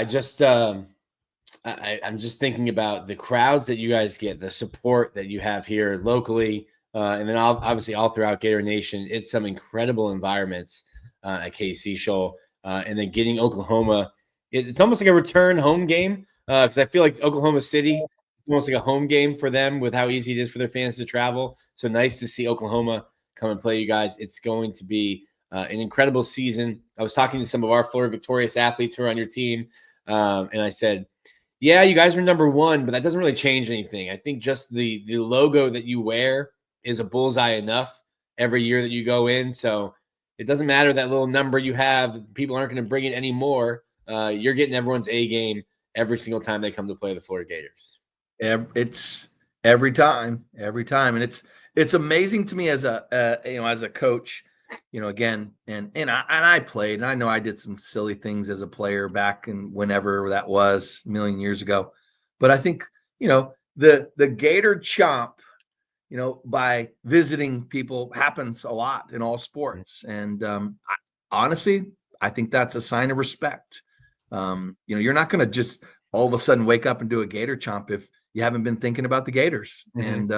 I'm just thinking about the crowds that you guys get, the support that you have here locally, and then obviously all throughout Gator Nation. It's some incredible environments at KC Shoal, and then getting Oklahoma. It's almost like a return home game because I feel like Oklahoma City, almost like a home game for them with how easy it is for their fans to travel. So nice to see Oklahoma come and play you guys. It's going to be an incredible season. I was talking to some of our Florida Victorious athletes who are on your team, and I said, yeah, you guys are number one, but that doesn't really change anything. I think just the logo that you wear is a bullseye enough every year that you go in. So it doesn't matter that little number you have. People aren't going to bring it anymore. You're getting everyone's A game every single time they come to play the Florida Gators.
It's every time, and it's amazing to me as a coach. Again, and I played, and I know I did some silly things as a player back in whenever that was, a million years ago. But I think the Gator chomp, by visiting people happens a lot in all sports, and honestly, I think that's a sign of respect. You're not going to just all of a sudden wake up and do a Gator chomp if you haven't been thinking about the Gators. Mm-hmm.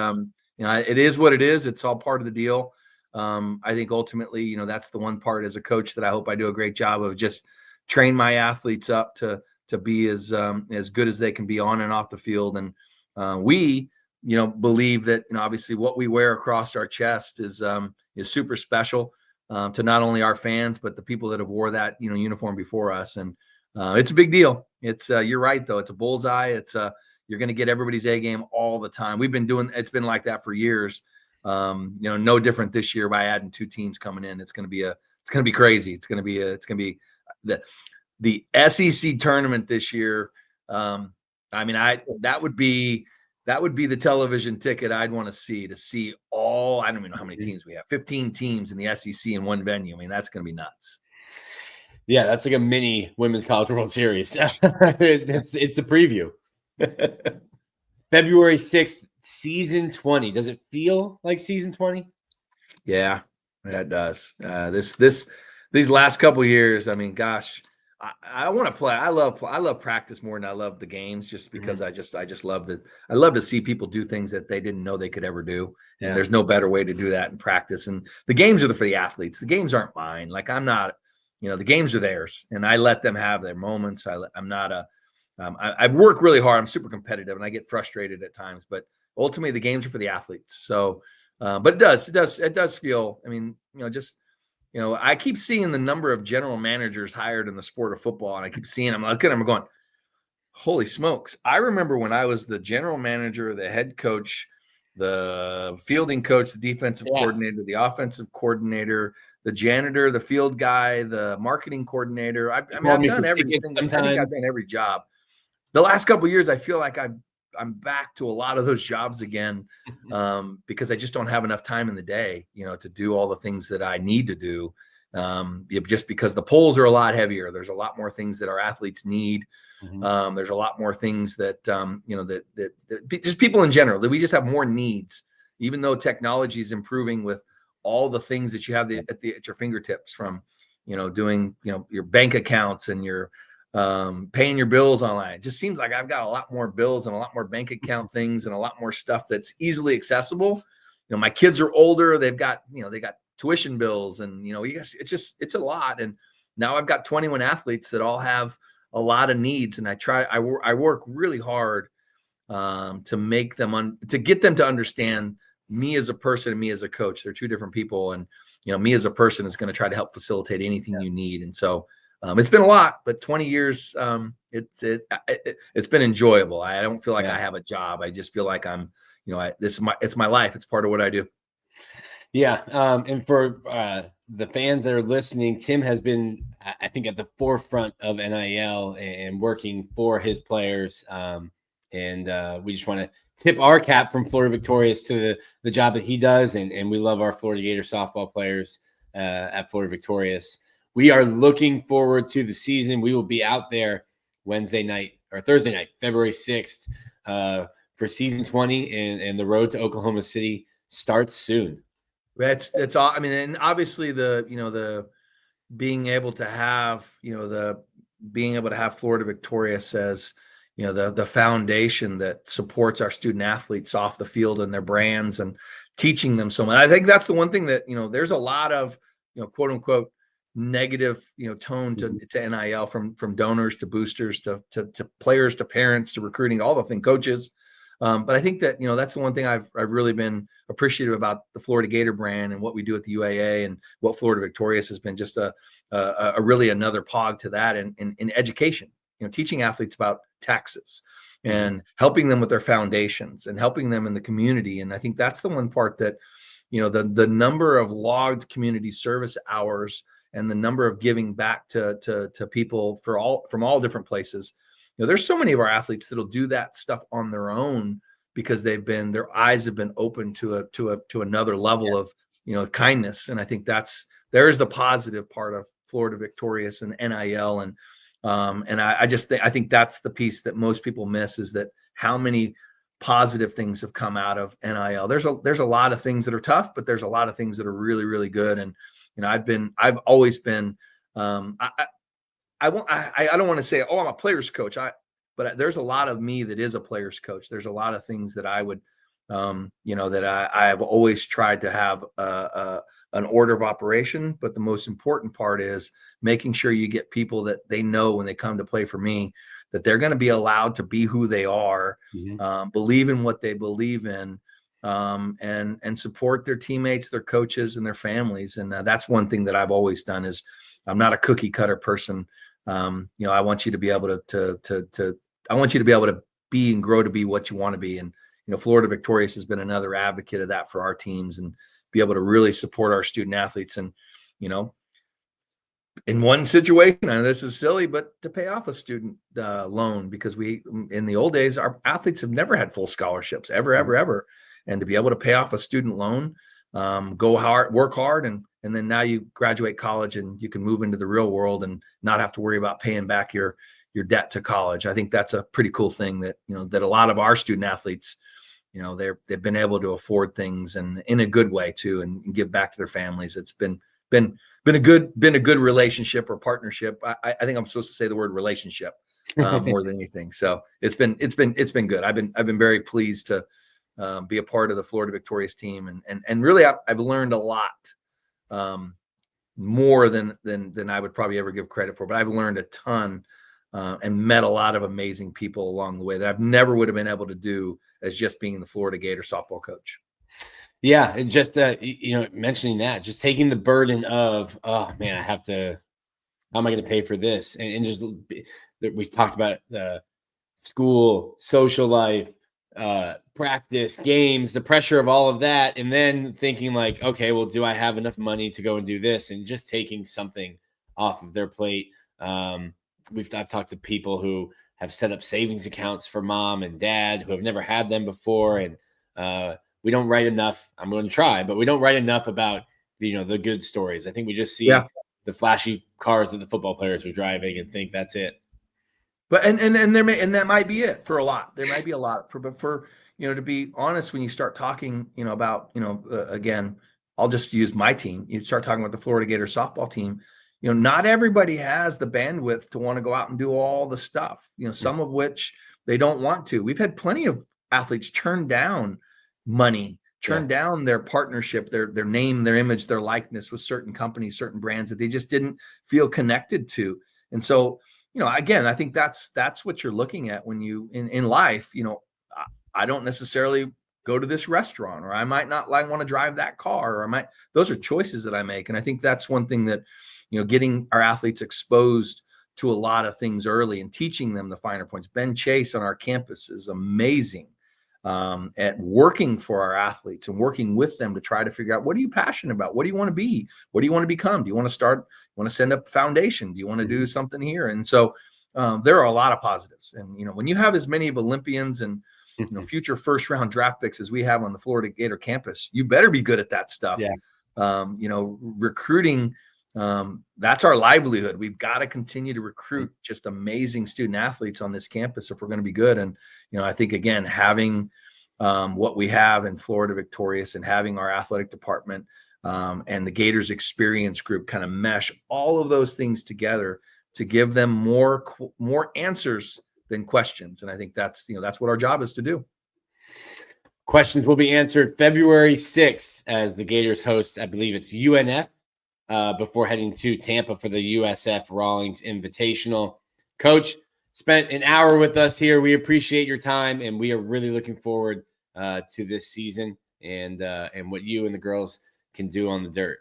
And it is what it is. It's all part of the deal. I think ultimately, that's the one part as a coach that I hope I do a great job of, just train my athletes up to be as good as they can be on and off the field. And we, believe that, obviously what we wear across our chest is super special to not only our fans, but the people that have wore that, uniform before us. And it's a big deal. It's you're right, though. It's a bullseye. It's you're going to get everybody's A game all the time. It's been like that for years. No different this year by adding two teams coming in. It's going to be crazy. It's going to be the SEC tournament this year. That would be the television ticket I'd want to see all, I don't even know how many teams we have, 15 teams in the SEC in one venue. I mean, that's going to be nuts.
Yeah, that's like a mini Women's College World Series. it's a preview. February 6th, season 20. Does it feel like season 20?
Yeah, that does. These last couple of years, I mean, gosh, I want to play. I love practice more than I love the games, just because
Mm-hmm.
I just love that. I love to see people do things that they didn't know they could ever do. And
Yeah.
there's no better way to do that in practice. And the games are for the athletes. The games aren't mine. Like, I'm not, the games are theirs, and I let them have their moments. I'm not I work really hard. I'm super competitive, and I get frustrated at times, but ultimately the games are for the athletes. So, but it does feel, I mean, I keep seeing the number of general managers hired in the sport of football, and I keep seeing them. Looking at them going, holy smokes. I remember when I was the general manager, the head coach, the fielding coach, the defensive coordinator, the offensive coordinator, the janitor, the field guy, the marketing coordinator. I mean, I've done everything. I think I've done every job. The last couple of years, I feel like I'm back to a lot of those jobs again, because I just don't have enough time in the day, to do all the things that I need to do. Just because the polls are a lot heavier. There's a lot more things that our athletes need. There's a lot more things that, that just people in general, that we just have more needs, even though technology is improving with all the things that you have at your fingertips, from, doing, your bank accounts and your, paying your bills online. It just seems like I've got a lot more bills and a lot more bank account things and a lot more stuff that's easily accessible. My kids are older. They've got, they got tuition bills, and, it's a lot. And now I've got 21 athletes that all have a lot of needs. And I work really hard, to make them, to get them to understand me as a person and me as a coach. They're two different people. And, me as a person is going to try to help facilitate anything you need. And so, it's been a lot, but 20 years, it's been enjoyable. I don't feel like I have a job. I just feel like I'm, it's my life. It's part of what I do.
Yeah. And for the fans that are listening, Tim has been, I think, at the forefront of NIL and working for his players. And we just want to tip our cap from Florida Victorious to the job that he does. And we love our Florida Gator softball players at Florida Victorious. We are looking forward to the season. We will be out there Thursday night, February 6th, for season 20, and the road to Oklahoma City starts soon.
It's all, I mean, and obviously the being able to have, Florida Victorious as, the foundation that supports our student athletes off the field and their brands, and teaching them so much. I think that's the one thing that, there's a lot of, quote unquote, negative, tone to NIL, from donors to boosters to players to parents to recruiting, all the things, coaches. But I think that, that's the one thing I've really been appreciative about the Florida Gator brand and what we do at the UAA, and what Florida Victorious has been just a really another pog to that in education, teaching athletes about taxes and helping them with their foundations and helping them in the community. And I think that's the one part that, the number of logged community service hours and the number of giving back to people from all different places. There's so many of our athletes that'll do that stuff on their own because their eyes have been open to another level of, kindness. And I think there's the positive part of Florida Victorious and NIL. And I think that's the piece that most people miss, is that how many positive things have come out of NIL. There's a lot of things that are tough, but there's a lot of things that are really, really good. And, I've always been, I don't want to say, oh, I'm a player's coach. But there's a lot of me that is a player's coach. There's a lot of things that I would, that I've always tried to have an order of operation. But the most important part is making sure you get people that they know when they come to play for me, that they're going to be allowed to be who they are, believe in what they believe in, and support their teammates, their coaches, and their families. And that's one thing that I've always done. Is I'm not a cookie cutter person. I want you to be able I want you to be able to be and grow to be what you want to be. And, Florida Victorious has been another advocate of that for our teams, and be able to really support our student athletes. And, in one situation, and this is silly, but to pay off a student loan, because in the old days, our athletes have never had full scholarships ever. And to be able to pay off a student loan, go hard, work hard, and then now you graduate college and you can move into the real world and not have to worry about paying back your debt to college. I think that's a pretty cool thing that, that a lot of our student athletes, they've been able to afford things, and in a good way too, and give back to their families. It's been been a good relationship or partnership. I think I'm supposed to say the word relationship more than anything. So it's been good. I've been very pleased to be a part of the Florida Victorious team, and really I've learned a lot, more than I would probably ever give credit for. But I've learned a ton and met a lot of amazing people along the way that I've never would have been able to do as just being the Florida Gator softball coach.
Yeah, and just mentioning that, just taking the burden of, oh man, how am I going to pay for this? And just we talked about school, social life, practice, games, the pressure of all of that, and then thinking like, okay, well, do I have enough money to go and do this? And just taking something off of their plate. I've talked to people who have set up savings accounts for mom and dad who have never had them before, and we don't write enough. I'm going to try, but we don't write enough about the good stories. I think we just see the flashy cars that the football players are driving and think that's it.
But and that might be it for a lot. There might be a lot but for to be honest, when you start talking about again, I'll just use my team. You start talking about the Florida Gators softball team. Not everybody has the bandwidth to want to go out and do all the stuff. Some of which they don't want to. We've had plenty of athletes turn down money, turn down their partnership, their name, their image, their likeness with certain companies, certain brands that they just didn't feel connected to. And so, again, I think that's what you're looking at when you in life. I don't necessarily go to this restaurant, or I might not want to drive that car, or those are choices that I make. And I think that's one thing that, getting our athletes exposed to a lot of things early and teaching them the finer points. Ben Chase on our campus is amazing at working for our athletes and working with them to try to figure out, what are you passionate about? What do you want to be? What do you want to become? Do you want to send up a foundation? Do you want to do something here? And so there are a lot of positives. And, when you have as many of Olympians and, future first round draft picks as we have on the Florida Gator campus, you better be good at that stuff. Recruiting, that's our livelihood. We've got to continue to recruit just amazing student athletes on this campus if we're going to be good. And, I think, again, having what we have in Florida Victorious and having our athletic department and the Gators experience group kind of mesh all of those things together to give them more answers than questions. And I think that's what our job is to do.
Questions will be answered February 6th as the Gators host, I believe it's UNF, before heading to Tampa for the USF Rawlings Invitational. Coach, spent an hour with us here. We appreciate your time, and we are really looking forward to this season and what you and the girls can do on the dirt.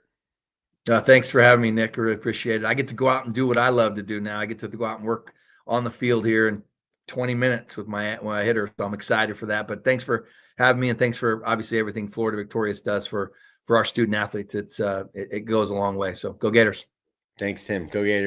Thanks for having me, Nick. I really appreciate it. I get to go out and do what I love to do now. I get to go out and work on the field here in 20 minutes with my hitter. So I'm excited for that. But thanks for having me, and thanks for obviously everything Florida Victorious does for our student athletes. It goes a long way. So go Gators.
Thanks, Tim. Go Gators.